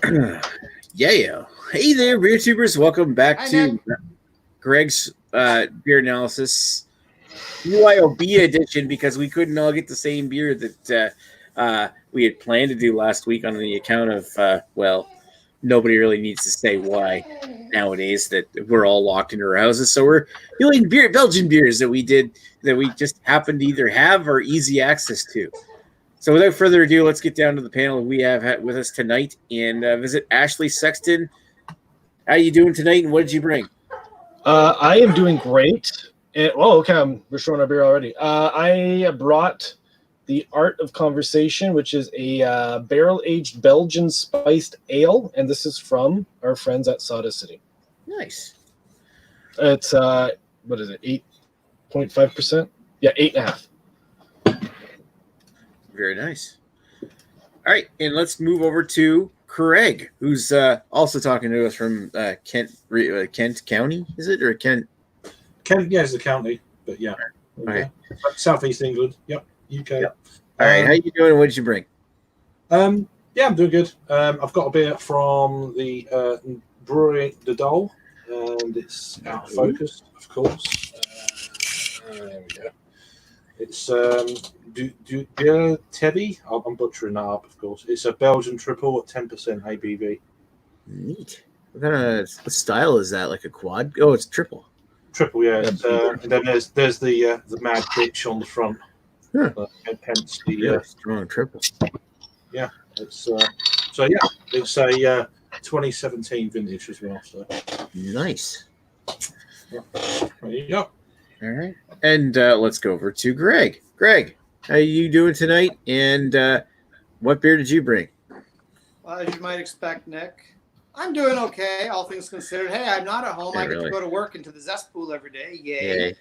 Yeah. Hey there, beer tubers. Welcome back Hi, to Nick. Greg's beer analysis BYOB edition because we couldn't all get the same beer that we had planned to do last week on the account of, nobody really needs to say why nowadays that we're all locked into our houses. So we're doing Belgian beers that we just happen to either have or easy access to. So without further ado, let's get down to the panel we have with us tonight and visit Ashley Sexton. How you doing tonight, and what did you bring? I am doing great. Okay, we're showing our beer already. I brought the Art of Conversation, which is a barrel-aged Belgian spiced ale, and this is from our friends at Soda City. Nice. It's, what is it, 8.5%? Yeah, 8.5%. Very nice. All right, and let's move over to Craig, who's also talking to us from Kent County, is it, or Kent? Kent, yeah, it's the county, but yeah. Okay. Southeast England, yep, UK. Yep. All right, how you doing? What did you bring? Yeah, I'm doing good. I've got a beer from the brewery The Dole, and it's out of focus, of course. There we go. It's Tebby. I'm butchering that up, of course. It's a Belgian triple at 10% ABV. Neat. What kind of style is that? Like a quad? Oh, it's triple. Triple, yeah. And then there's the mad bitch on the front. Huh. Hence the strong triple. Yeah, it's so yeah, it's a 2017 vintage as well. So nice. Yeah. There you go. All right, and let's go over to Greg. Greg, how you doing tonight? And what beer did you bring? Well, as you might expect, Nick, I'm doing okay, all things considered. Hey, I'm not at home. I get to go to work into the cesspool every day. Yay.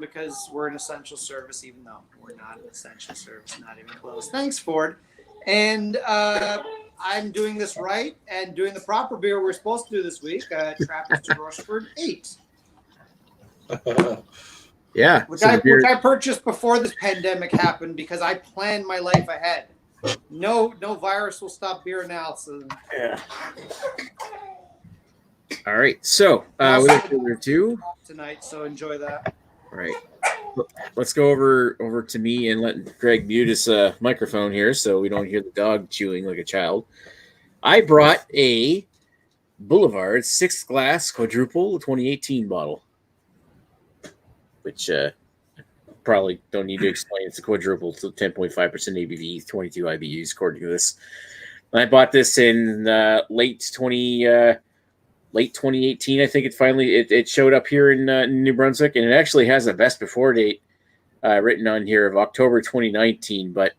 Because we're an essential service, even though we're not an essential service, not even close. Thanks, Ford. And I'm doing this right and doing the proper beer we're supposed to do this week. Trappist de Rochefort 8. Yeah, which I purchased before this pandemic happened because I planned my life ahead. No virus will stop beer analysis. Yeah. All right, so without further ado, tonight, so enjoy that. All right, let's go over to me and let Greg mute his microphone here so we don't hear the dog chewing like a child. I brought a Boulevard 6 glass quadruple 2018 bottle, which probably don't need to explain. It's a quadruple, so 10.5% ABV, 22 IBUs according to this. I bought this in late 2018. I think it showed up here in New Brunswick, and it actually has a best before date written on here of October 2019. But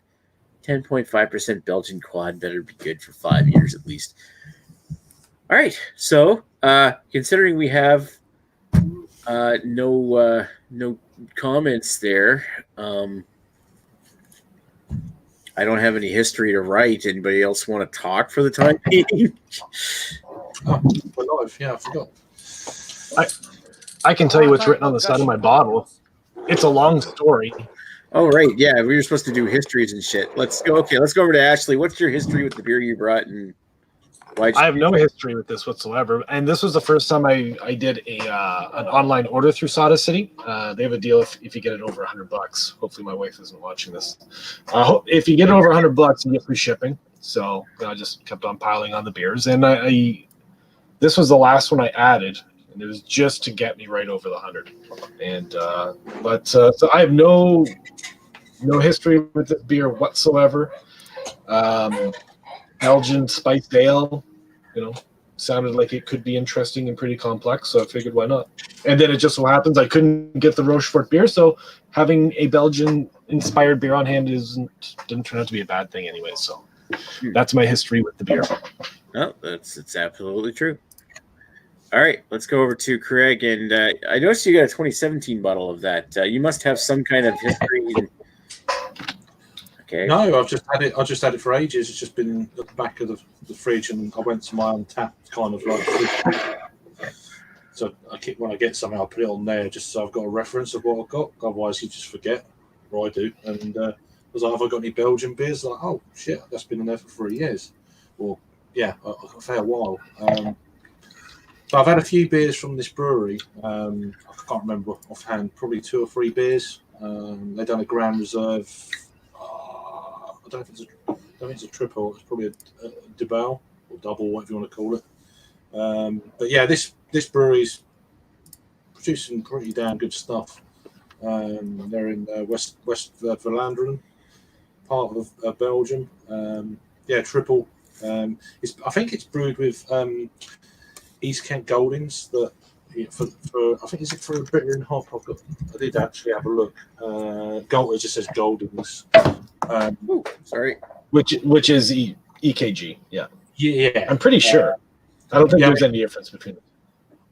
10.5% Belgian quad better be good for 5 years at least. All right, so considering we have no comments there. I don't have any history to write. Anybody else want to talk for the time being? We're live. Yeah, I forgot. I can tell you what's written on the side of my bottle. It's a long story. Oh, right. Yeah, we were supposed to do histories and shit. Let's go. Okay, let's go over to Ashley. What's your history with the beer you brought, and why? I have no history with this whatsoever, and this was the first time I did an online order through Soda City. They have a deal if you get it over $100. Hopefully, my wife isn't watching this. If you get it over $100, you get free shipping. So I just kept on piling on the beers, and this was the last one I added, and it was just to get me right over the 100. And so I have no history with this beer whatsoever. Belgian spiced ale, sounded like it could be interesting and pretty complex, so I figured why not. And then it just so happens I couldn't get the Rochefort beer, so having a Belgian-inspired beer on hand didn't turn out to be a bad thing anyway. So that's my history with the beer. Oh, it's absolutely true. All right, let's go over to Craig, and I noticed you got a 2017 bottle of that. You must have some kind of history. Okay. No, I've just had it for ages. It's just been at the back of the fridge, and I went to my untapped kind of like fridge. So when I get something, I'll put it on there just so I've got a reference of what I've got. Otherwise, you just forget, or I do. And I was like, have I got any Belgian beers? Like, oh shit, that's been in there for 3 years. or a fair while. So I've had a few beers from this brewery. I can't remember offhand, probably 2 or 3 beers. They've done a Grand Reserve. I don't think it's a triple. It's probably a double or double, whatever you want to call it. But yeah, this brewery's producing pretty damn good stuff. They're in West Vlaanderen, part of Belgium. Triple. I think it's brewed with East Kent Goldings. That for I think is it for a bitter and hop. I did actually have a look. It just says Goldings. Sorry. Which is EKG. Yeah. Yeah. I'm pretty sure. I don't think there's any difference between them.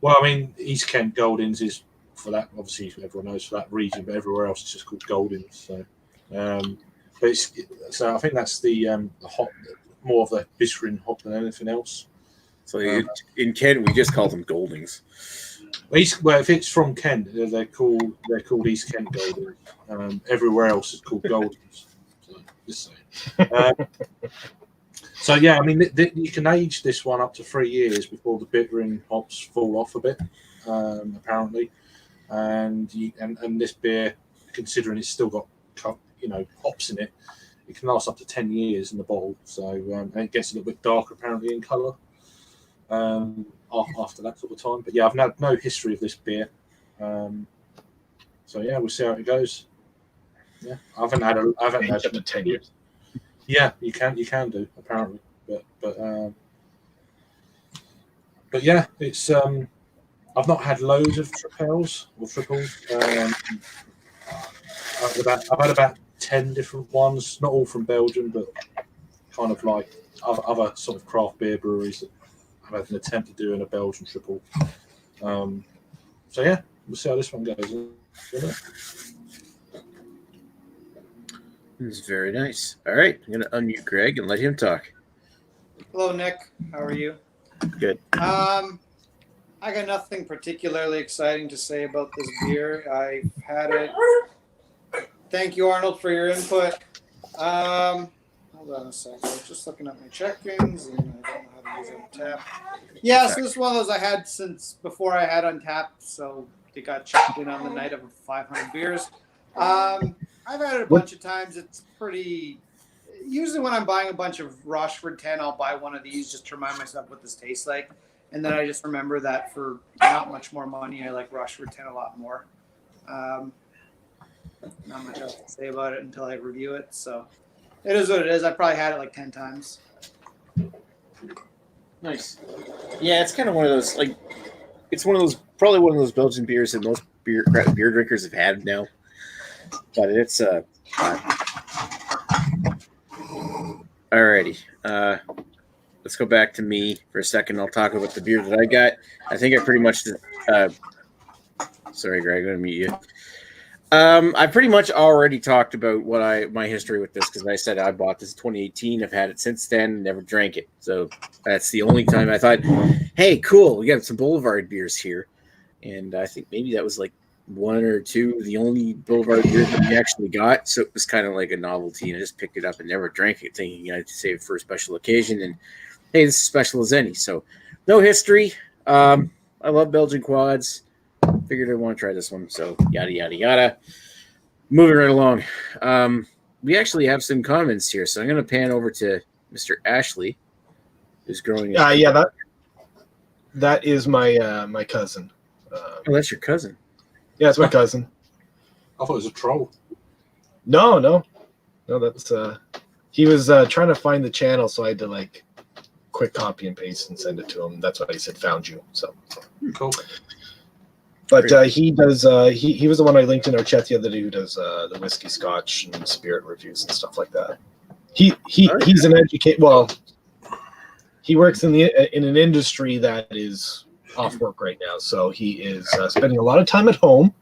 Well, I mean, East Kent Goldings is for that. Obviously, everyone knows for that region, but everywhere else it's just called Goldings. So, so I think that's the hop, more of the bittering hop than anything else. So in Kent, we just call them Goldings. Well, if it's from Kent, they're called East Kent Goldings. Everywhere else is called Goldings. So, just saying. So yeah, I mean, you can age this one up to 3 years before the bittering hops fall off a bit, apparently. And this beer, considering it's still got hops in it, it can last up to 10 years in the bottle. So and it gets a little bit darker apparently in colour after that sort of time. But yeah, I've had no history of this beer. So yeah, we'll see how it goes. Yeah, I haven't had up to 10 years. Yeah, you can do apparently, but yeah, it's I've not had loads of triples. I've had about 10 different ones, not all from Belgium, but kind of like other sort of craft beer breweries that have had an attempt at doing a Belgian triple. So yeah, we'll see how this one goes. It's very nice. All right, I'm gonna unmute Greg and let him talk. Hello, Nick. How are you? Good. I got nothing particularly exciting to say about this beer. I've had it. Thank you, Arnold, for your input. Hold on a second. I was just looking at my check-ins, and I don't know how to use Untappd. Yeah, so this is one of those I had since before I had Untappd, so they got checked in on the night of 500 beers. I've had it a bunch of times. It's pretty. Usually, when I'm buying a bunch of Rochefort 10, I'll buy one of these just to remind myself what this tastes like. And then I just remember that for not much more money, I like Rochefort 10 a lot more. Not much else to say about it until I review it. So it is what it is. I probably had it like 10 times. Nice. Yeah, it's kind of one of those, like, it's probably one of those Belgian beers that most beer drinkers have had now. But it's alrighty. Let's go back to me for a second. I'll talk about the beer that I got. I think I pretty much sorry, Greg, I'm gonna mute you. I pretty much already talked about my history with this because I said I bought this in 2018. I've had it since then, never drank it. So that's the only time I thought, hey, cool, we got some Boulevard beers here. And I think maybe that was like 1 or 2, the only Boulevard beer that we actually got. So it was kind of like a novelty, and I just picked it up and never drank it, thinking I'd save it for a special occasion. And hey, this is special as any. So no history. I love Belgian quads. Figured I want to try this one. So yada, yada, yada. Moving right along. We actually have some comments here. So I'm going to pan over to Mr. Ashley, who's growing. Yeah, that is my my cousin. Oh, that's your cousin. Yeah, it's my cousin. I thought it was a troll. No, that's he was trying to find the channel, so I had to like quick copy and paste and send it to him. That's why he said found you. So cool. But he does. He was the one I linked in our chat the other day who does the whiskey, scotch, and spirit reviews and stuff like that. He's an educate. Well, he works in an industry that is off work right now, so he is spending a lot of time at home,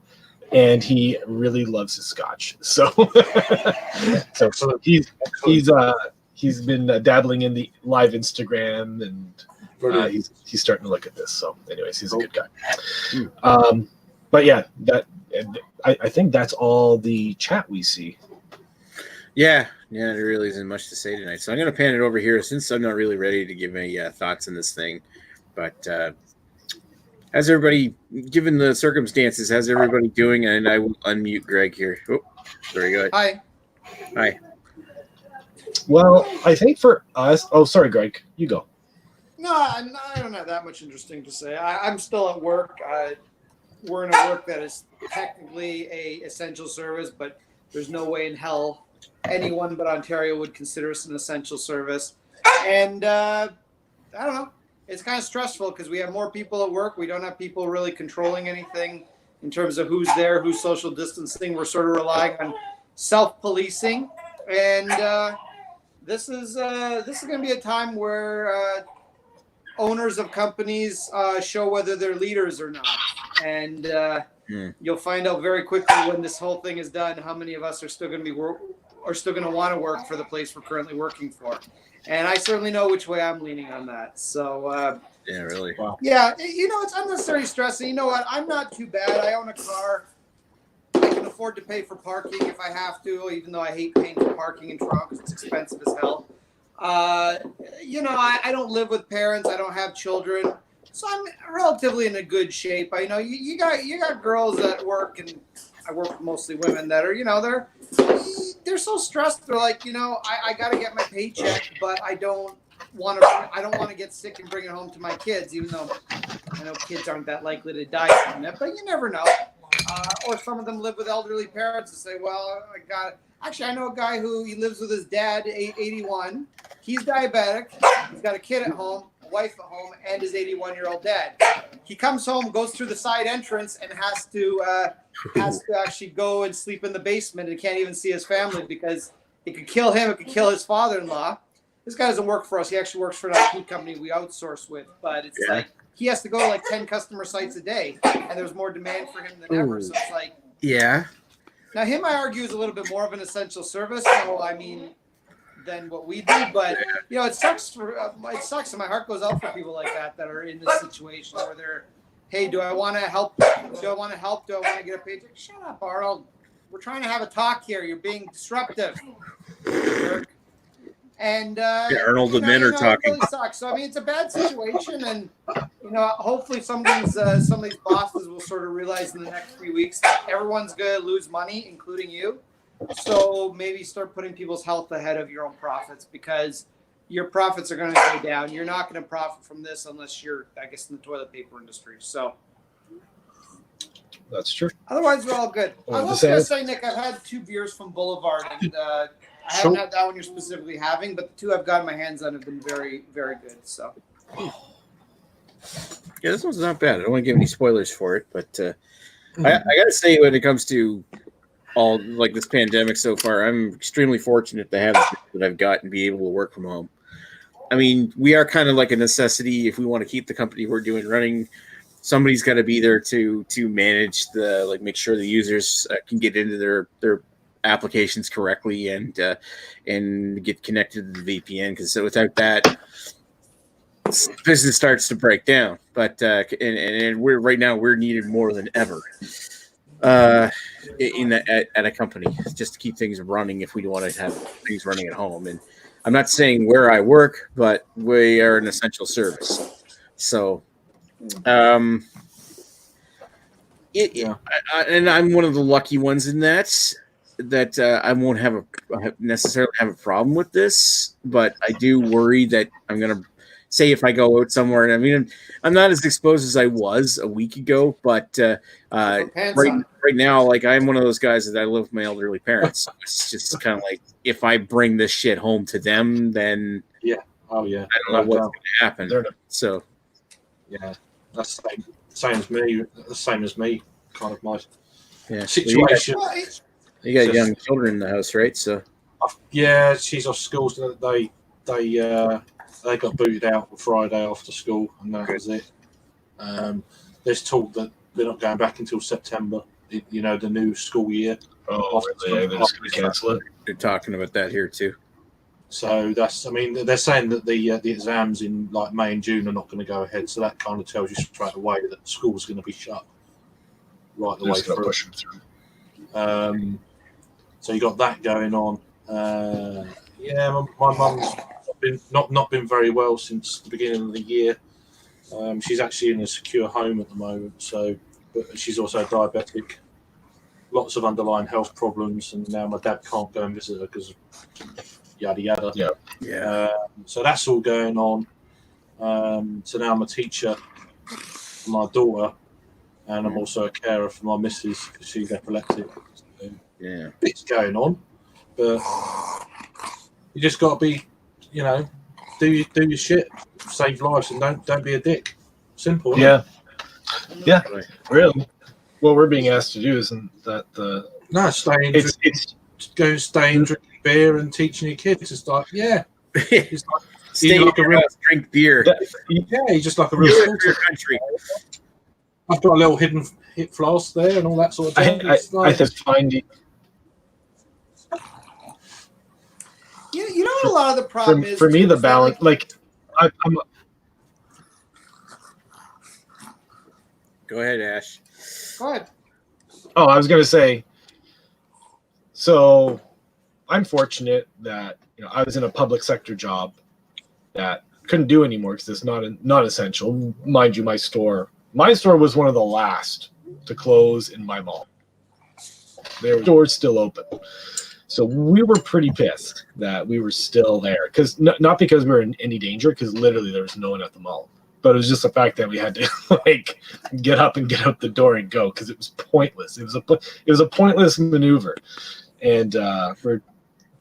and he really loves his scotch. So, so he's been dabbling in the live Instagram, and he's starting to look at this. So, anyways, he's a good guy. But yeah, I think that's all the chat we see. Yeah, Yeah, there really isn't much to say tonight. So I'm going to pan it over here since I'm not really ready to give any thoughts on this thing. But how's everybody, given the circumstances, how's everybody doing? And I will unmute Greg here. Oh, very good. Hi. Hi. Well, I think for us. Oh, sorry, Greg. You go. No, I don't have that much interesting to say. I'm still at work. We're in a work that is technically a essential service, but there's no way in hell anyone but Ontario would consider us an essential service. And I don't know. It's kind of stressful because we have more people at work. We don't have people really controlling anything in terms of who's there, who's social distancing. We're sort of relying on self-policing. And this is going to be a time where owners of companies show whether they're leaders or not. And you'll find out very quickly when this whole thing is done how many of us are still going to want to work for the place we're currently working for. And I certainly know which way I'm leaning on that. So yeah, really. Wow. Yeah, it's unnecessary stress. And you know what? I'm not too bad. I own a car. I can afford to pay for parking if I have to, even though I hate paying for parking in Toronto because it's expensive as hell. I don't live with parents. I don't have children. So I'm relatively in a good shape. I know you got girls at work, and I work with mostly women that are, they're so stressed. They're like, I got to get my paycheck, but I don't want to get sick and bring it home to my kids, even though I know kids aren't that likely to die from it, but you never know. Or some of them live with elderly parents and say, well, I know a guy who he lives with his dad, 81. He's diabetic. He's got a kid at home, a wife at home, and his 81-year-old dad. He comes home, goes through the side entrance, and has to actually go and sleep in the basement and can't even see his family because it could kill him. It could kill his father-in-law. This guy doesn't work for us. He actually works for an IT company we outsource with, but it's like he has to go to like 10 customer sites a day, and there's more demand for him than ever. So it's like, yeah. Now him, I argue, is a little bit more of an essential service. So I mean, than what we do, but it sucks. It sucks, and my heart goes out for people like that are in this situation where they're, hey, do I want to help? Do I want to help? Do I want to get a paycheck? Shut up, Arnold. We're trying to have a talk here. You're being disruptive. And Arnold and men are talking. It really sucks. So I mean, it's a bad situation, and hopefully some of these bosses will sort of realize in the next few weeks that everyone's going to lose money, including you. So maybe start putting people's health ahead of your own profits, because your profits are going to go down. You're not going to profit from this unless you're, I guess, in the toilet paper industry. So That's true. otherwise, we're all good. I was going to say, Nick, I've had 2 beers from Boulevard, and I haven't had that one you're specifically having, but the 2 I've gotten my hands on have been very, very good. So yeah, this one's not bad. I don't want to give any spoilers for it, but I got to say, when it comes to all like this pandemic so far, I'm extremely fortunate to have that I've got and be able to work from home. I mean, we are kind of like a necessity if we want to keep the company we're doing running. Somebody's got to be there to manage make sure the users can get into their applications correctly and get connected to the VPN, because without that, business starts to break down. But and we're needed more than ever at a company, just to keep things running if we want to have things running at home. And I'm not saying where I work, but we are an essential service. So and I'm one of the lucky ones in that I won't necessarily have a problem with this, but I do worry that I'm going to say if I go out somewhere, and I mean, I'm not as exposed as I was a week ago, but right now, like, I'm one of those guys that I live with my elderly parents. So it's just kind of like, if I bring this shit home to them, then yeah, I don't know what's going to happen. So yeah, that's the same as me. The same as me, kind of my situation. Well, you got young children in the house, right? So yeah, she's off school. So they got booted out on Friday after school, and that was it. There's talk that they're not going back until September. The new school year. Oh, really? They're just going to cancel it. They're talking about that here too. So they're saying that the exams in like May and June are not going to go ahead. So that kind of tells you straight away that school's going to be shut right the way through. Push them through. So you got that going on. Yeah, my mum's not been very well since the beginning of the year. She's actually in a secure home at the moment, but she's also diabetic. Lots of underlying health problems, and now my dad can't go and visit her because of yada yada. Yeah. So that's all going on. So now I'm a teacher for my daughter, and I'm also a carer for my missus because she's epileptic. So Yeah. bits going on, but you just got to be, do your shit, save lives, and don't be a dick. Simple. Yeah. Yeah. Right. Really. What we're being asked to do isn't that the No, staying, drinking beer and teaching your kids. It's like, yeah, it's like Stay like a real, drink beer. he's just like a real Do it for your filter. country. I've got a little hidden hip flask there and all that sort of thing. I just find it You know what a lot of the problem is for me, too, the is that, balance, like I'm Go ahead, Ash. Go ahead. Oh, I was going to say, so I'm fortunate that I was in a public sector job that couldn't do anymore because it's not essential. Mind you, my store was one of the last to close in my mall. Their doors still open. So we were pretty pissed that we were still there, because not because we were in any danger, because literally there was no one at the mall. But it was just the fact that we had to get up and get out the door and go, because it was pointless. It was a pointless maneuver, and we're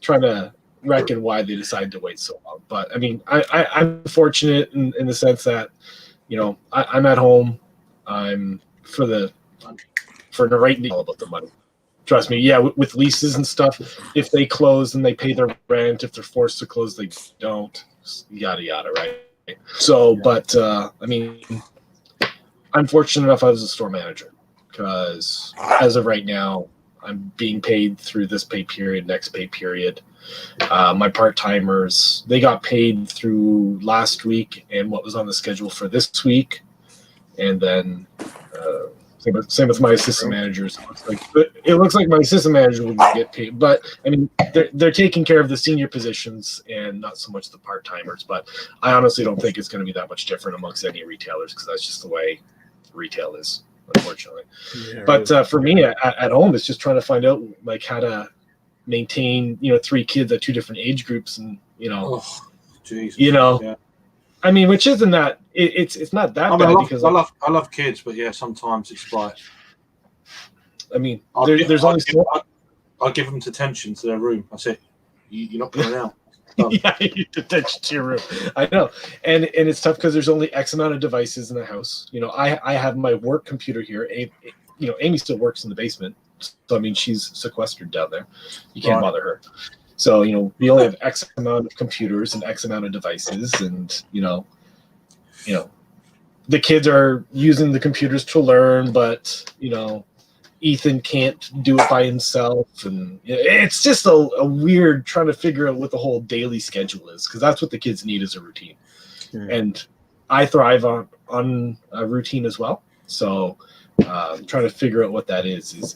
trying to reckon why they decided to wait so long. But I mean, I'm fortunate in the sense that I'm at home. I'm for the right deal about the money. Trust me, yeah. With leases and stuff, if they close and they pay their rent, if they're forced to close, they don't. Yada yada, right? So, but I mean, I'm fortunate enough I was a store manager, because as of right now, I'm being paid through this pay period, next pay period. My part-timers, they got paid through last week and what was on the schedule for this week. And then same with my assistant managers. It looks like my assistant manager will get paid, but I mean, they're taking care of the senior positions and not so much the part-timers. But I honestly don't think it's going to be that much different amongst any retailers, because that's just the way retail is, unfortunately. Yeah, but really. For me at home, it's just trying to find out how to maintain 3 kids at 2 different age groups, and yeah. I mean, which isn't that it's not that bad, because I love kids, but yeah, sometimes it's like, I mean, there's only I give them detention to their room. I say, you're not coming out. Yeah, you detention to your room. I know, and it's tough because there's only X amount of devices in the house. I have my work computer here. Amy still works in the basement, so I mean, she's sequestered down there. You can't bother her. So, we only have X amount of computers and X amount of devices, and, the kids are using the computers to learn, but, Ethan can't do it by himself. And it's just a weird trying to figure out what the whole daily schedule is, because that's what the kids need, is a routine. And I thrive on a routine as well. So trying to figure out what that is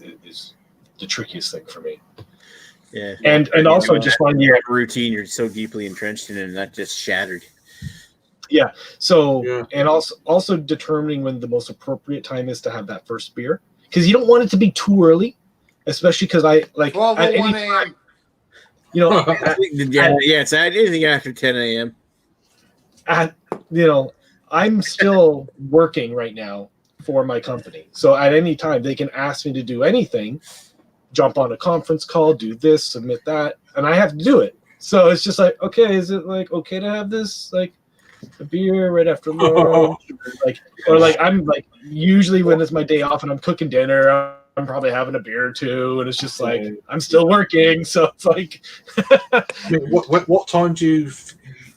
the trickiest thing for me. Yeah, and also just finding your routine, you're so deeply entrenched in it, and not just shattered. Yeah. So and also determining when the most appropriate time is to have that first beer, because you don't want it to be too early, especially because I like 12 at 1 any a.m. time, it's anything after 10 a.m. I'm still working right now for my company, so at any time they can ask me to do anything. Jump on a conference call, do this, submit that, and I have to do it. So it's just like, okay, is it okay to have this a beer right after lunch? or I'm usually when it's my day off and I'm cooking dinner, I'm probably having a beer or two, and it's just I'm still working. So it's I mean, what time do you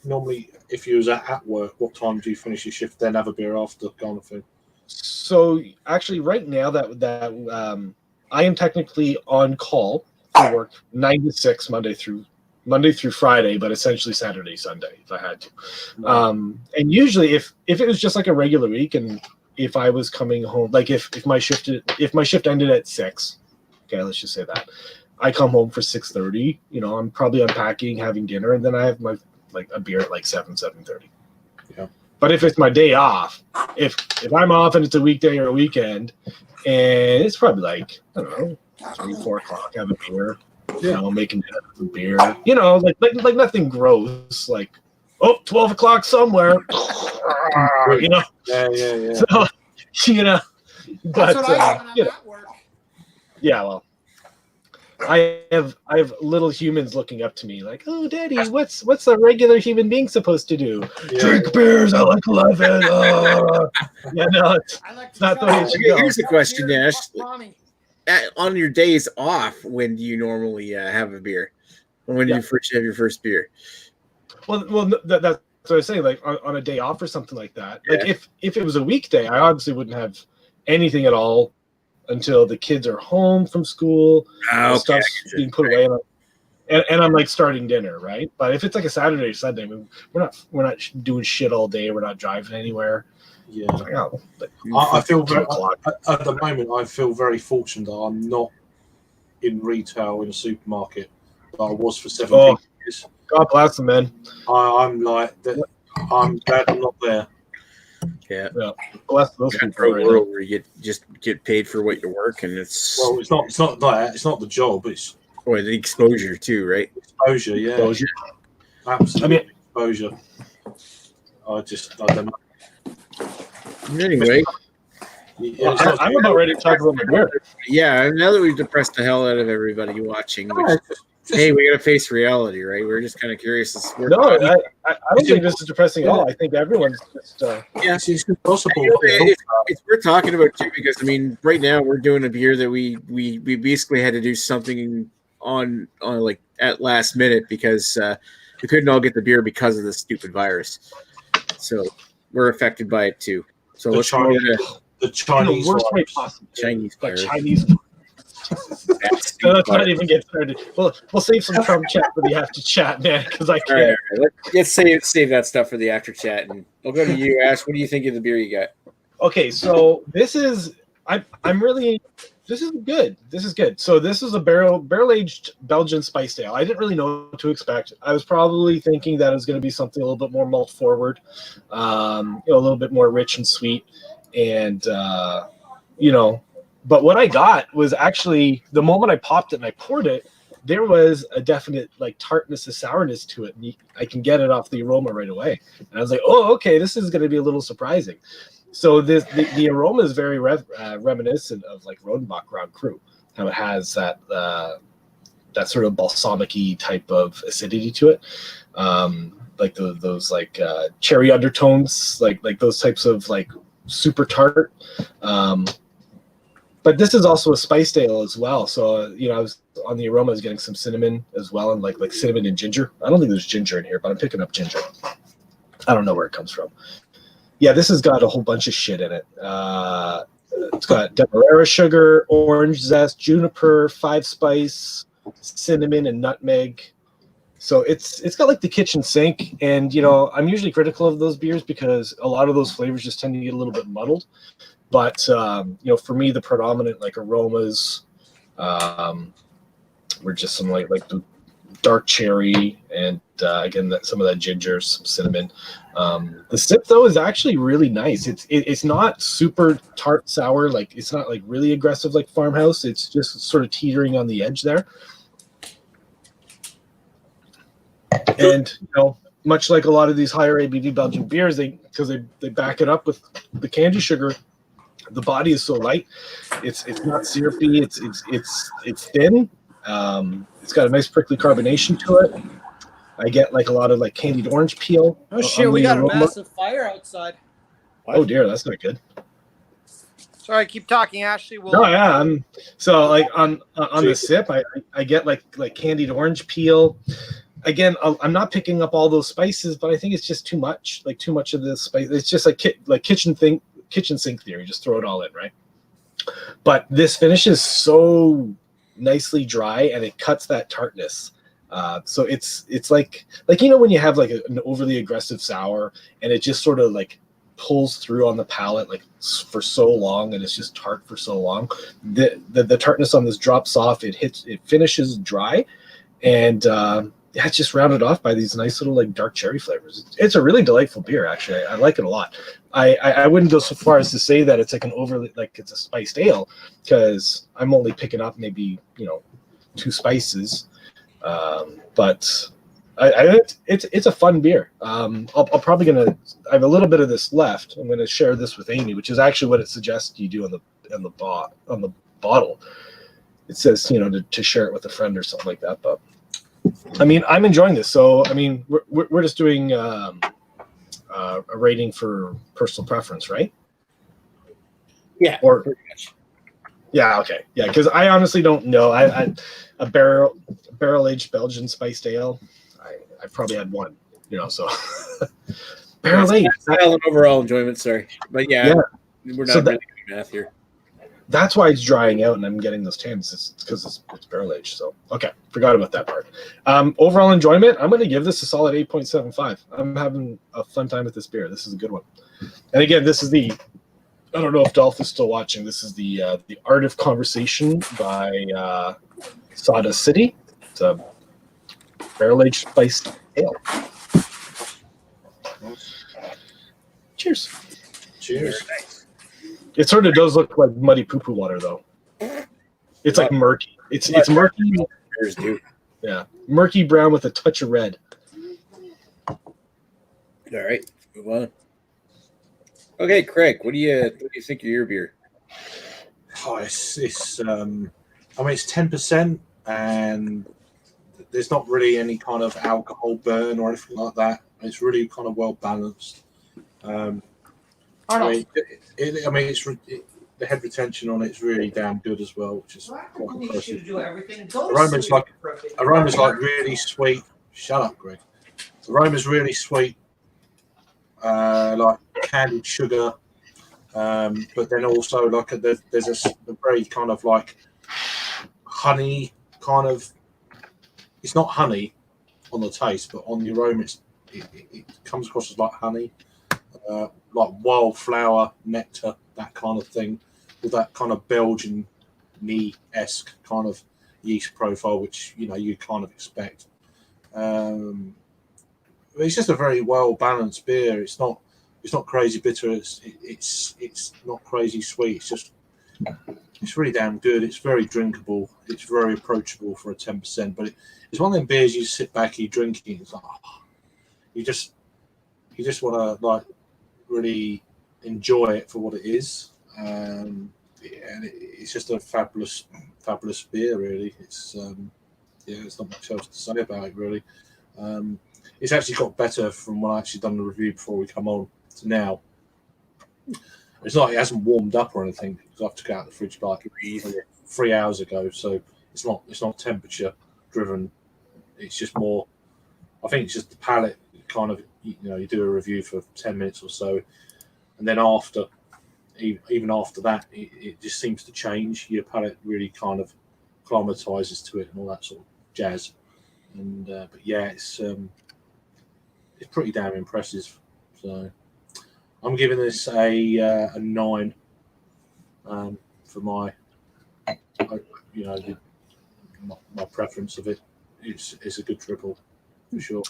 normally, if you was at work, what time do you finish your shift, then have a beer after, kind of thing? So actually, right now that I am technically on call for work 9 to 6 Monday through Friday, but essentially Saturday, Sunday if I had to. And usually if it was just a regular week, and if I was coming home, if my shift ended at 6, okay, let's just say that, I come home for 6:30. You know, I'm probably unpacking, having dinner, and then I have my a beer at like 7:30. Yeah. But if it's my day off, if I'm off and it's a weekday or a weekend, and it's probably like, I don't know, 3, 4 o'clock, have a beer. You know, making dinner with a beer. You know, like nothing gross. Like, 12 o'clock somewhere. You know. Yeah. So, you know, but That's what I do when I'm at work. yeah, well, I have little humans looking up to me like, oh, Daddy, what's a regular human being supposed to do? Drink beers. I like 11. Yeah, no, it's not the way it should go. Here's the question, Nash. On your days off, when do you normally have a beer? When do you first have your first beer? Well, that's what I was saying. Like on a day off or something like that. Like if it was a weekday, I obviously wouldn't have anything at all until the kids are home from school. Stuff's being put away, and I'm like starting dinner, right? But if it's like a Saturday or Sunday, I mean, we're not doing shit all day. We're not driving anywhere. Yeah, I feel very, at the moment. I feel very fortunate that I'm not in retail in a supermarket, but I was for 17 years. God bless them, man. I'm like that. I'm glad I'm not there. Yeah. Bless those people. World where you get paid for what you work, and it's it's not that. It's not the job. It's the exposure too, right? Exposure, yeah. Exposure. Absolutely, exposure. I don't know. Anyway, I'm about ready to talk about my beer. Yeah, now that we've depressed the hell out of everybody watching, hey, we got to face reality, right? We're just kind of curious. I don't think this is depressing at all. I think everyone's just it's impossible. It's worth talking about too, because I mean, right now we're doing a beer that we basically had to do something on like at last minute because we couldn't all get the beer because of this stupid virus. So we're affected by it too. So let's go to the Chinese worst way possible. Chinese virus. Let's not even get started. We'll save some Trump chat for the after chat, man, because I can't. All right. Let's save that stuff for the after chat, and I'll go to you, Ash. What do you think of the beer you got? Okay, so this is good. This is good. So this is a barrel aged Belgian spice ale. I didn't really know what to expect. I was probably thinking that it was going to be something a little bit more malt forward, a little bit more rich and sweet, and But what I got was actually the moment I popped it and I poured it, there was a definite like tartness and sourness to it. And I can get it off the aroma right away. And I was like, oh, okay, this is going to be a little surprising. So the aroma is very reminiscent of like Rodenbach Grand Cru. How it has that sort of balsamic-y type of acidity to it. Like those like cherry undertones, like those types of like super tart. But this is also a spiced ale as well. So, I was on the aroma, I was getting some cinnamon as well, and like cinnamon and ginger. I don't think there's ginger in here, but I'm picking up ginger. I don't know where it comes from. Yeah, this has got a whole bunch of shit in it. It's got demerara sugar, orange zest, juniper, 5-spice, cinnamon, and nutmeg. So it's got like the kitchen sink. And, I'm usually critical of those beers because a lot of those flavors just tend to get a little bit muddled. But, for me, the predominant like aromas were just some like the dark cherry and, again, some of that ginger, some cinnamon. The sip, though, is actually really nice. It's not super tart sour. Like, it's not like really aggressive like Farmhouse. It's just sort of teetering on the edge there. And, much like a lot of these higher ABV Belgian beers, because they back it up with the candy sugar, the body is so light. It's not syrupy. It's thin. It's got a nice prickly carbonation to it. I get like a lot of like candied orange peel. Oh shit, we got a massive fire outside. Oh dear, that's not good. Sorry, keep talking, Ashley. So like on the sip, I get like candied orange peel. Again, I'm not picking up all those spices, but I think it's just too much. Like too much of the spice. It's just like kitchen sink theory. Just throw it all in, right? But this finish is so nicely dry, and it cuts that tartness. So it's like when you have like an overly aggressive sour, and it just sort of like pulls through on the palate like for so long, and it's just tart for so long. The tartness on this drops off. It finishes dry, and yeah, it's just rounded off by these nice little like dark cherry flavors. It's a really delightful beer, actually. I like it a lot. I wouldn't go so far as to say that it's like an overly like it's a spiced ale, because I'm only picking up maybe 2 spices, but it's a fun beer. I'll probably I have a little bit of this left. I'm gonna share this with Amy, which is actually what it suggests you do on the bottle. It says to share it with a friend or something like that. But I mean, I'm enjoying this. So I mean, we're just doing a rating for personal preference, right? Yeah. Or pretty much. yeah, okay, yeah. Because I honestly don't know. A barrel aged Belgian spiced ale. I've probably had one, so barrel aged. Style and overall enjoyment, sorry. But yeah. We're not really doing math here. That's why it's drying out and I'm getting those tans. It's because it's barrel aged. So okay, forgot about that part. Overall enjoyment, I'm going to give this a solid 8.75. I'm having a fun time with this beer. This is a good one. And again, this is I don't know if Dolph is still watching. This is the Art of Conversation by Soda City. It's a barrel-aged spiced ale. Cheers. Cheers. It sort of does look like muddy poo-poo water, though. It's like murky. It's murky. Beers do. Yeah, murky brown with a touch of red. All right, move on. Okay, Craig, what do you think of your beer? Oh, it's I mean, it's 10%, and there's not really any kind of alcohol burn or anything like that. It's really kind of well balanced. The head retention on it's really damn good as well, which is quite impressive. Aroma's like really sweet. Shut up, Greg. Aroma's really sweet, like candied sugar, but then also like there's a very kind of like honey kind of. It's not honey on the taste, but on the aroma, it comes across as like honey, like wildflower nectar, that kind of thing, with that kind of Belgian esque kind of yeast profile, which you kind of expect. It's just a very well balanced beer. It's not crazy bitter. It's not crazy sweet. It's really damn good. It's very drinkable. It's very approachable for a 10%. But it's one of them beers you sit back, you drink it, it's like you just want to like really enjoy it for what it is. And it's just a fabulous beer. Really, it's there's not much else to say about it really. It's actually got better from when I actually done the review before we come on to now. It's not, it hasn't warmed up or anything because I've took it out of the fridge like 3 hours ago. So it's not temperature driven. It's just more, I think it's just the palate kind of, you do a review for 10 minutes or so. And then even after that, it just seems to change. Your palate really kind of acclimatizes to it and all that sort of jazz. And, but yeah, it's pretty damn impressive. So I'm giving this a 9 for my preference of it. It's a good triple for sure.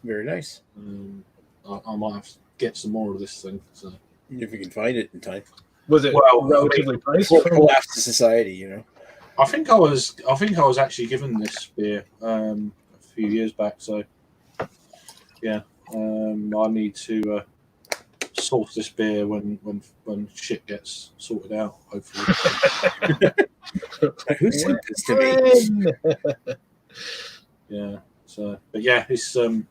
Very nice. I might have to get some more of this thing. So if you can find it in time. Was it relatively priced? Collapse to society, I think I was actually given this beer a few years back. So yeah, I need to source this beer when shit gets sorted out. Hopefully. Who sent this to me? Yeah. So, but yeah, it's I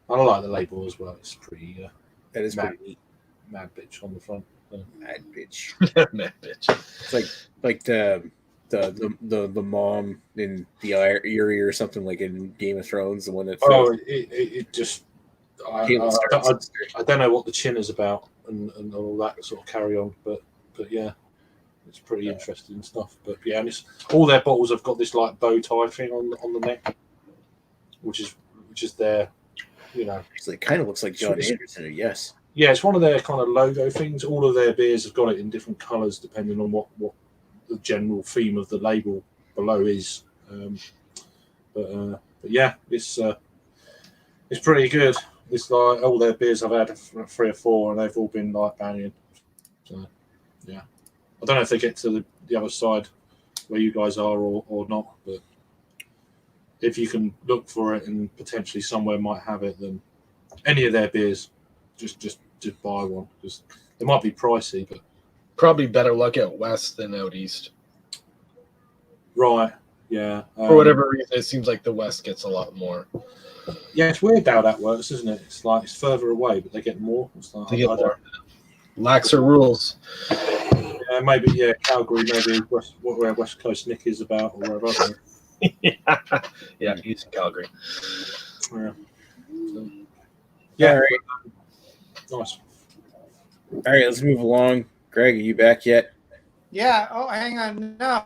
like the label as well. It's pretty. That is pretty neat. Mad bitch on the front. So. Mad bitch. Mad bitch. It's like the mom in the Eyrie or something, like in Game of Thrones, the one that. It just. I don't know what the chin is about and all that sort of carry on, but yeah, it's pretty interesting stuff. But yeah, and it's, all their bottles have got this like bow tie thing on the neck, which is their, So it kind of looks like John Anderson. Yes. Yeah, it's one of their kind of logo things. All of their beers have got it in different colours depending on what the general theme of the label below is. But yeah, it's pretty good. It's like all their beers I've had 3 or 4, and they've all been like banging. So yeah, I don't know if they get to the other side where you guys are or not, but if you can look for it and potentially somewhere might have it, then any of their beers, just buy one, because they might be pricey, but Probably better luck out west than out east. right, yeah. For whatever reason, it seems like the west gets a lot more. Yeah, it's weird how that works, isn't it? It's like it's further away, but they get more. It's like, They get more. Laxer rules. Yeah, maybe Calgary, maybe where West Coast Nick is about, or wherever. Yeah, he's in Calgary. Yeah. So, yeah. All right. Nice. All right, let's move along. Greg, are you back yet? Yeah. Oh, hang on. No.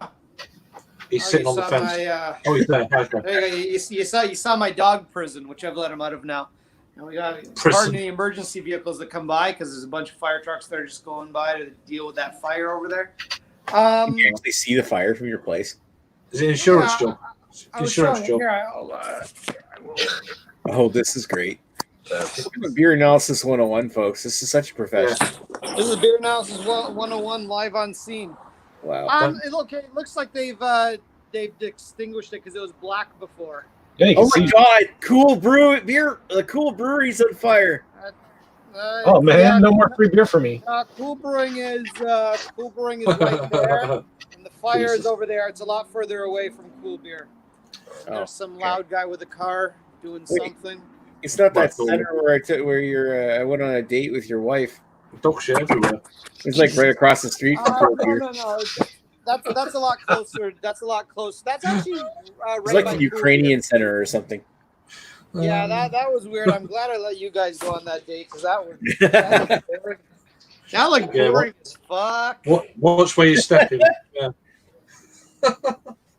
He's sitting on the fence. He's there. Okay. There you go. You saw my dog prison, which I've let him out of now. And we got pardon the emergency vehicles that come by because there's a bunch of fire trucks that are just going by to deal with that fire over there. Can you actually see the fire from your place? Is it an insurance job? Insurance job. Oh, this is great. Beer Analysis 101, folks. This is such a profession. Yeah. This is Beer Analysis 101 live on scene. Wow. It looks like they've extinguished it because it was black before. Yeah, oh my God! Cool brewery's on fire. Oh man, yeah, no more free beer for me. Cool Brewing is right there, and the fire is over there. It's a lot further away from Cool Beer. There's some loud guy with a car doing something. It's not that center where I went on a date with your wife. Dog shit everywhere. It's like right across the street from Cool Beer. No. That's a lot closer. That's a lot closer. That's actually it's like the Ukrainian center or something. Yeah, that was weird. I'm glad I let you guys go on that date because that looked boring as fuck. Watch where you're stepping. Yeah.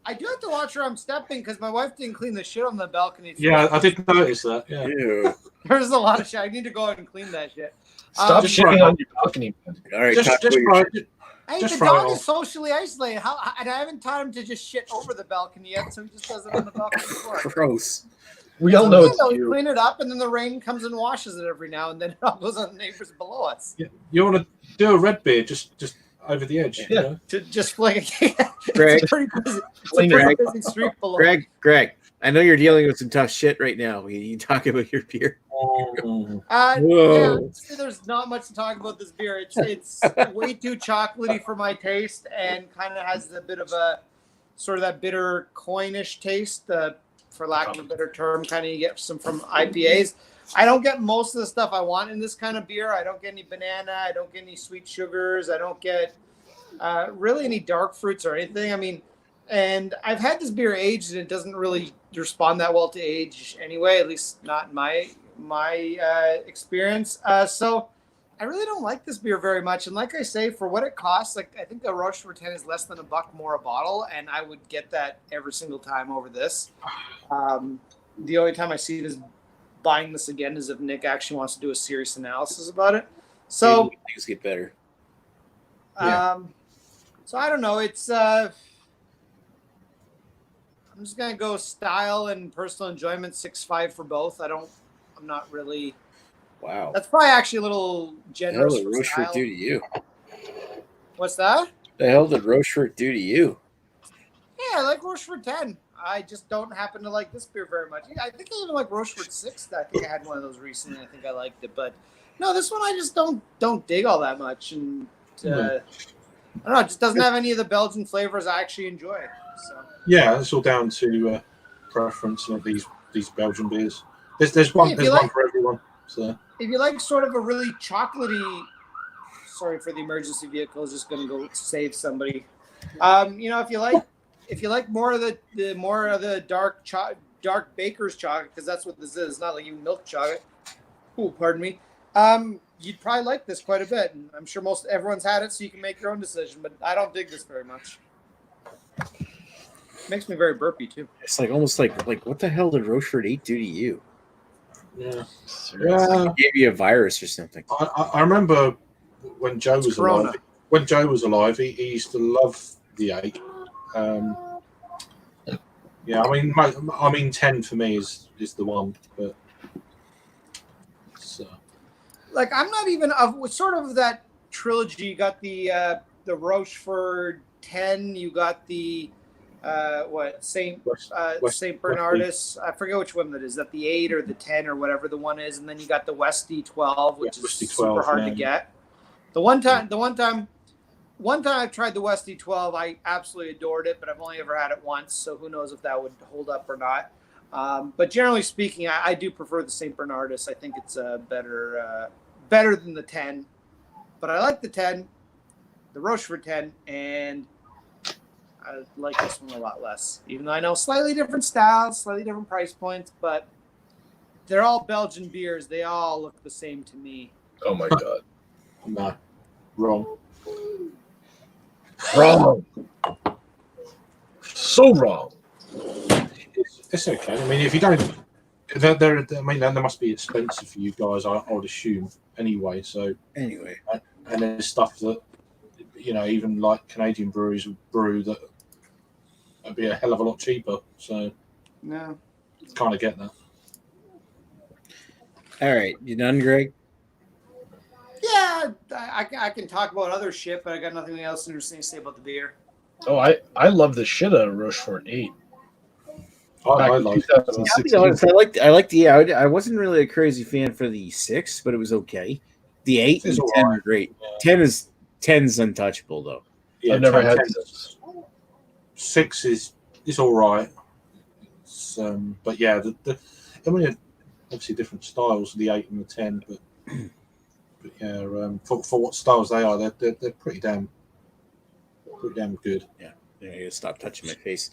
I do have to watch where I'm stepping because my wife didn't clean the shit on the balcony. Yeah, I did notice that. Yeah. Ew. There's a lot of shit. I need to go out and clean that shit. Stop shitting on your balcony. All right, the dog is socially isolated. And I haven't taught him to just shit over the balcony yet, so he just does it on the balcony floor. Gross. We all know it's you. Clean it up, and then the rain comes and washes it every now and then. It all goes on the neighbors below us. Yeah. You want to do a red beer just over the edge? Yeah. You know? To just flick it. Greg, it's a pretty busy street below. Greg, I know you're dealing with some tough shit right now. You talk about your beer. Yeah, there's not much to talk about this beer. It's way too chocolatey for my taste, and kind of has a bit of a sort of that bitter coinish taste. For lack of a better term, kind of you get some from IPAs. I don't get most of the stuff I want in this kind of beer. I don't get any banana. I don't get any sweet sugars. I don't get really any dark fruits or anything. I mean, and I've had this beer aged, and it doesn't really respond that well to age anyway, at least not in my experience. So I really don't like this beer very much. And like I say, for what it costs, like I think the Rochefort 10 is less than $1 more a bottle, and I would get that every single time over this. The only time I see this buying this again is if Nick actually wants to do a serious analysis about it. So things get better. So I don't know. It's I'm just gonna go style and personal enjoyment 6.5 for both. I'm not really. Wow. That's probably actually a little generous. What the hell did Rochefort do to you? What's that? The hell did Rochefort do to you? Yeah, I like Rochefort 10. I just don't happen to like this beer very much. I think I even like Rochefort 6. I think I had one of those recently. I think I liked it. But no, this one I just don't dig all that much. And I don't know, it just doesn't have any of the Belgian flavors I actually enjoy. So. Yeah, it's all down to preference of these Belgian beers. There's one for everyone. So. If you like sort of a really chocolatey, sorry for the emergency vehicle, is just going to go save somebody. If you like more of the dark baker's chocolate, because that's what this is, not like you milk chocolate. Ooh, pardon me. You'd probably like this quite a bit, and I'm sure everyone's had it, so you can make your own decision. But I don't dig this very much. Makes me very burpy too. It's like almost like what the hell did Rochefort 8 do to you? Yeah. Seriously. Yeah. Gave you a virus or something. I remember when Joe was Corona. alive. When Joe was alive, he used to love the 8. Yeah, I mean 10 for me is the one, but it's, Like I'm not even of sort of that trilogy. You got the Rochefort 10. You got the Saint Saint Bernardus. I forget which one that is. That the 8 or the 10 or whatever the one is, and then you got the Westy 12, which is super hard to get. The one time I tried the Westy 12, I absolutely adored it, but I've only ever had it once, so who knows if that would hold up or not. But generally speaking, I do prefer the St. Bernardus. I think it's better than the 10. But I like the 10, the Rochefort 10, and I like this one a lot less. Even though I know slightly different styles, slightly different price points, but they're all Belgian beers. They all look the same to me. Oh my god. no, wrong. Wrong. So wrong. It's okay. I mean, if you don't, I mean, they must be expensive for you guys. I would assume anyway. So Anyway, and there's stuff that even like Canadian breweries would brew that would be a hell of a lot cheaper. So No. kind of get that. all right, you done, Greg? Yeah, I can talk about other shit, but I got nothing else interesting to say about the beer. Oh, I love the shit out of Rochefort 8. Back I in like it. 2016. I liked the. I wasn't really a crazy fan for the 6, but it was okay. The 8 and It's 10 alright. are great. Yeah. 10's untouchable though. Yeah, I've never 10, had 10 this. 6 is all right. But yeah, I mean, obviously different styles, the 8 and the 10, but yeah, for what styles they are, they're pretty damn good. Yeah, I gotta stop touching my face.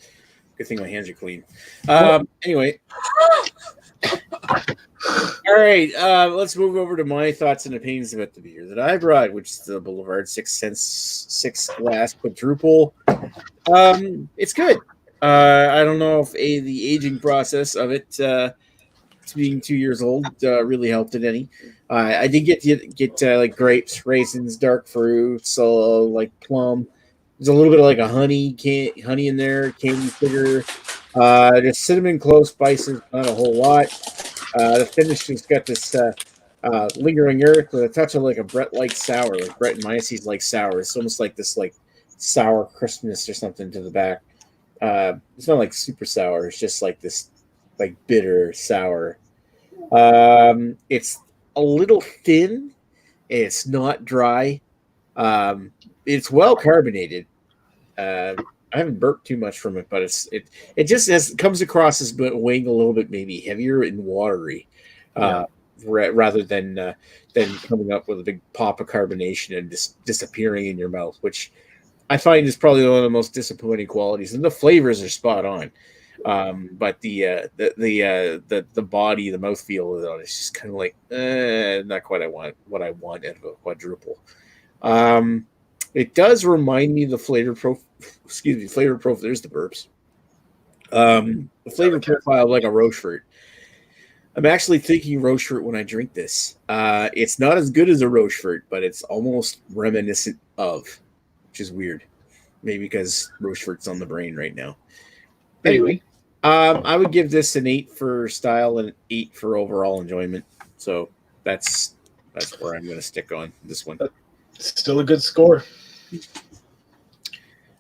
Good thing my hands are clean. Anyway. All right, let's move over to my thoughts and opinions about the beer that I brought, which is the Boulevard 6 glass quadruple. It's good. I don't know if the aging process of it, being 2 years old, really helped it any. I did get like grapes, raisins, dark fruits, so like plum. There's a little bit of like a honey in there, candy sugar. There's cinnamon, clove, spices, not a whole lot. The finish has got this lingering earth with a touch of like a Brett-like sour, like Brett and Myces like sour. It's almost like this like sour crispness or something to the back. It's not like super sour. It's just like this like bitter sour. It's a little thin. It's not dry. It's well carbonated. I haven't burped too much from it, but it just comes across as weighing a little bit maybe heavier and watery, rather than coming up with a big pop of carbonation and disappearing in your mouth, which I find is probably one of the most disappointing qualities. And the flavors are spot on, but the body, the mouthfeel of it is just kind of like not quite what I want out of a quadruple. It does remind me of the flavor profile. There's the burps. The flavor profile like a Rochefort. I'm actually thinking Rochefort when I drink this. It's not as good as a Rochefort, but it's almost reminiscent of, which is weird. Maybe because Rochefort's on the brain right now. Anyway, I would give this an 8 for style and an 8 for overall enjoyment. So that's where I'm going to stick on this one. Still a good score.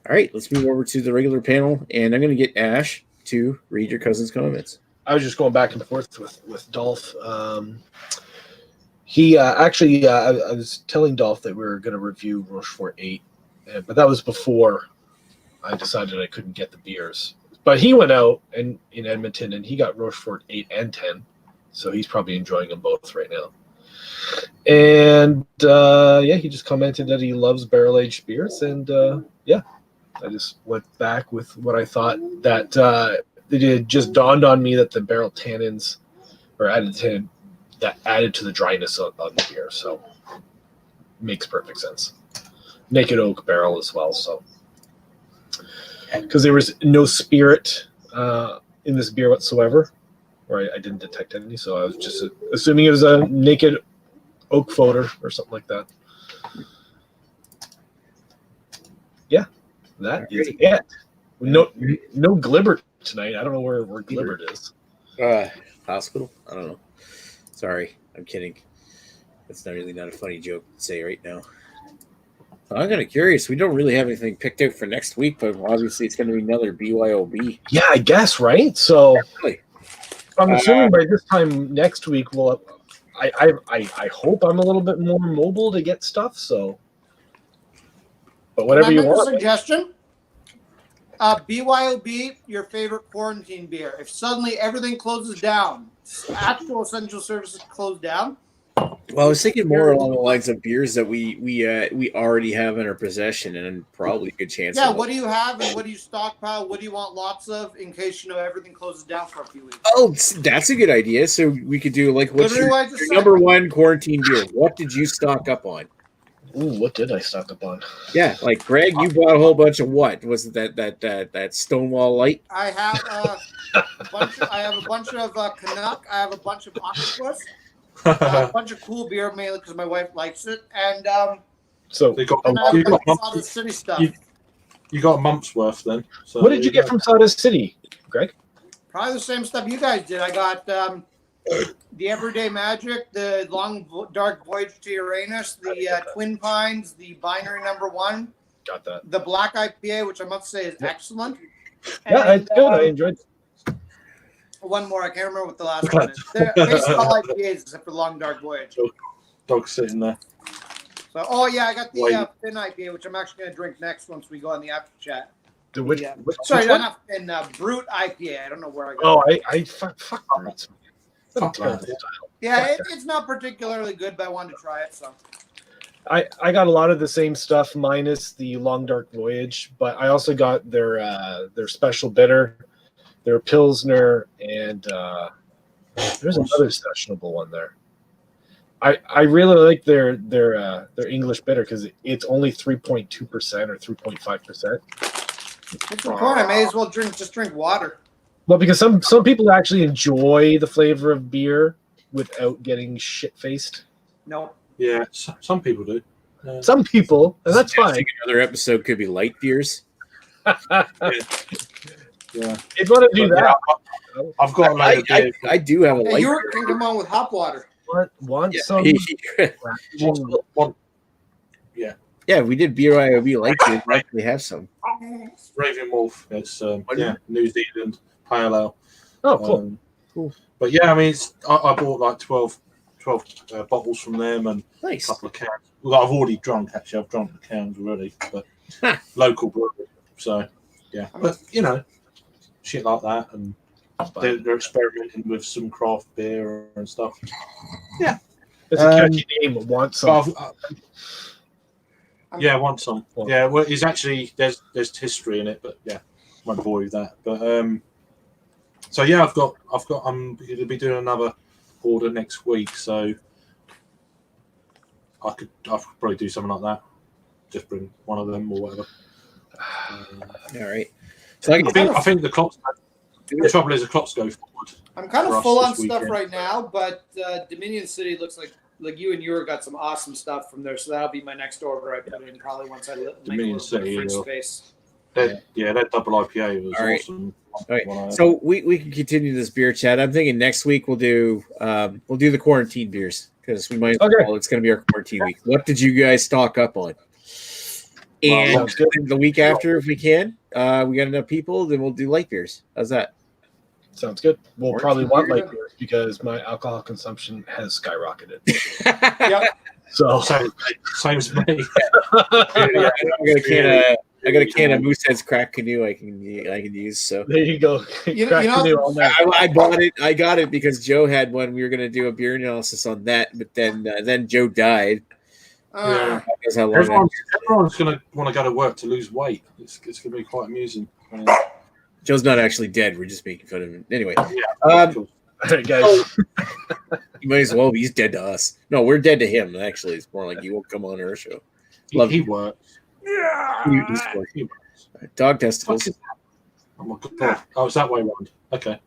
All right, let's move over to the regular panel, and I'm going to get Ash to read your cousin's comments. I was just going back and forth with Dolph. He actually, I was telling Dolph that we were going to review Rochefort 8, but that was before I decided I couldn't get the beers. But he went out in Edmonton, and he got Rochefort 8 and 10, so he's probably enjoying them both right now. And he just commented that he loves barrel-aged beers, and I just went back with what I thought, that it just dawned on me that the barrel tannins are added to the dryness on the beer, so makes perfect sense. Naked oak barrel as well, so because there was no spirit in this beer whatsoever, or I didn't detect any, so I was just assuming it was a naked oak photo or something like that. Yeah, that is it. No Glibbert tonight. I don't know where Glibbert is. Hospital? I don't know. Sorry, I'm kidding. That's not really not a funny joke to say right now. I'm kind of curious. We don't really have anything picked out for next week, but obviously it's going to be another BYOB. Yeah, I guess, right? So Really? I'm assuming by this time next week we'll. I hope I'm a little bit more mobile to get stuff. So, but whatever Can I you make want. a suggestion? BYOB, your favorite quarantine beer. If suddenly everything closes down, actual essential services close down. Well, I was thinking more along the lines of beers that we already have in our possession, and probably a good chance. Yeah, what do you have and what do you stockpile? What do you want lots of in case everything closes down for a few weeks? Oh, that's a good idea. So we could do like what's your number one quarantine beer? What did you stock up on? Ooh, what did I stock up on? Yeah, like Greg, you bought a whole bunch of what? Was it that Stonewall Light? I have a bunch of Canuck. I have a bunch of Octopus. A bunch of cool beer, mainly because my wife likes it, and so you got Sawdust City stuff. You got a month's worth then. So what did you get from Sawdust City, Greg? Probably the same stuff you guys did. I got the Everyday Magic, the Long Dark Voyage to Uranus, the Twin Pines, the Binary Number 1. Got that. The Black IPA, which I must say is excellent. Yeah, it's good. I enjoyed it. One more. I can't remember what the last one is. They're basically all IPAs except for Long Dark Voyage. Dog sitting there. So, oh yeah, I got the Thin IPA, which I'm actually going to drink next once we go on the after chat. Sorry, not Thin, Brute IPA. I don't know where I got. Oh, I fuck Brute. Yeah, it's not particularly good, but I wanted to try it. So I got a lot of the same stuff minus the Long Dark Voyage, but I also got their special bitter, their Pilsner, and there's another sessionable one there. I really like their English bitter because it's only 3.2% or 3.5%. It's important. I may as well drink water. Well, because some people actually enjoy the flavor of beer without getting shit faced. No. Yeah, some people do. Some people, and that's fine. I think another episode could be light beers. Yeah. If you want to do that, I've got a load of beer. I do have a light. You can come on with hot water. Want some? Yeah, we did BYOB light beers. We actually have some. Raven Wolf. It's New Zealand Pale Ale. Oh, cool. Cool. But yeah, I mean, I bought like 12 bottles from them and Nice. a couple of cans. Well, I've already drunk, actually. I've drunk the cans already, but local brewery. So, yeah. But, shit like that. And they're experimenting with some craft beer and stuff. Yeah. It's a catchy name. Want some? Yeah, want some. Yeah, well, it's actually, there's history in it, but yeah, won't bore you with that. But, so yeah, I'm going to be doing another order next week, so I could probably do something like that. Just bring one of them or whatever. All right. So I think the clocks. The trouble is the clocks go forward. I'm kind of full on stuff right now, but Dominion City looks like you and you got some awesome stuff from there, so that'll be my next order. I put in probably once I make Dominion a little bit of City, space. That double IPA was awesome. All right, so we can continue this beer chat. I'm thinking next week we'll do the quarantine beers because we might. Okay. Well, it's going to be our quarantine week. What did you guys stock up on? And the week after, if we can, we got enough people, then we'll do light beers. How's that? Sounds good. We'll probably want light beers because my alcohol consumption has skyrocketed. Yep. So same as me. I got a can of Moosehead's Crack Canoe I can use. So there you go. I bought it. I got it because Joe had one. We were going to do a beer analysis on that, but then Joe died. Everyone's going to want to go to work to lose weight. It's going to be quite amusing. Joe's not actually dead. We're just making fun of him. Anyway, cool. All right, guys. You might as well. He's dead to us. No, we're dead to him. Actually, it's more like he won't come on our show. He works. Yeah. He works. Dog testicles. Oh my god. Oh, it's that way around. Okay.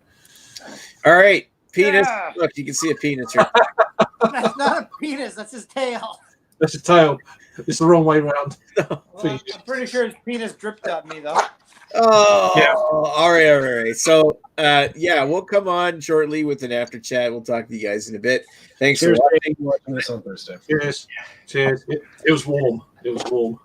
All right. penis. Yeah. Look, you can see a penis right That's not a penis. That's his tail. That's a tail. It's the wrong way around. Well, I'm pretty sure his penis dripped on me though. Oh, Yeah. all right. So, we'll come on shortly with an after chat. We'll talk to you guys in a bit. Thanks Cheers for for watching. watching this on Thursday. Cheers. Cheers. It was warm. It was warm.